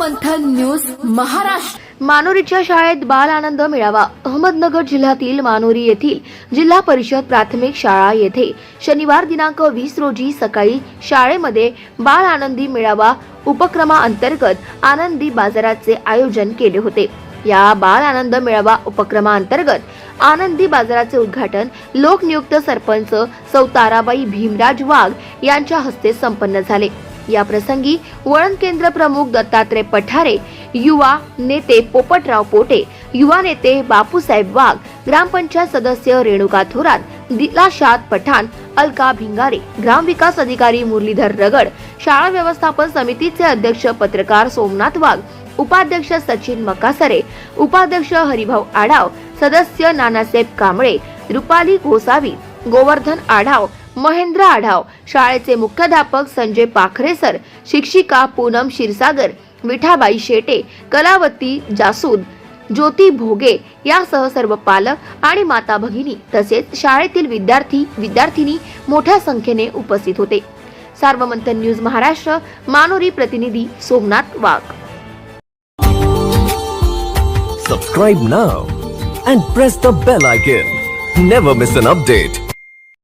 मंथन news Maharashtra. मानोरीच्या शाळेत बाल आनंद मेळावा। अहमदनगर जिल्ह्यातील मानोरी येथील जिल्हा परिषद प्राथमिक शाळा येथे शनिवार दिनांक 20 रोजी सकाळी शाळेमध्ये बाल आनंदी मेळावा उपक्रमाअंतर्गत आनंदी बाजाराचे आयोजन केले होते। या बाल आनंद मेळावा उपक्रमाअंतर्गत आनंदी बाजाराचे उद्घाटन लोकनियुक्त सरपंच सौ ताराबाई भीमराज वाघ यांच्या हस्ते संपन्न झाले। या प्रसंगी वळण केंद्र प्रमुख दत्तात्रय पठारे, युवा नेते पोपटराव पोटे, युवा नेते बापूसाहेब वाघ, ग्रामपंचायत सदस्य रेणुका थोरात, दिलाशाद पठाण, अलका भिंगारे, ग्रामविकास अधिकारी मुरलीधर रगड, शाळा व्यवस्थापन समितीचे अध्यक्ष पत्रकार सोमनाथ वाघ, उपाध्यक्ष सचिन मकासरे, उपाध्यक्ष हरिभाऊ आढाव, सदस्य नानासाहेब कांबळे, रुपाली गोसावी, गोवर्धन आढाव, महेंद्र आढाव, शाळेचे मुख्याध्यापक संजय पाखरे सर, शिक्षिका पूनम क्षीरसागर, विठाबाई शेटे, कलावती जासूद, ज्योती भोगे यासह सर्व पालक आणि माता भगिनी तसेच शाळेतील विद्यार्थी मोठ्या संख्येने उपस्थित होते। सार्वमंथन न्यूज महाराष्ट्र, मानोरी प्रतिनिधी सोमनाथ वाघ। Subscribe now and press the bell icon. Never miss an update.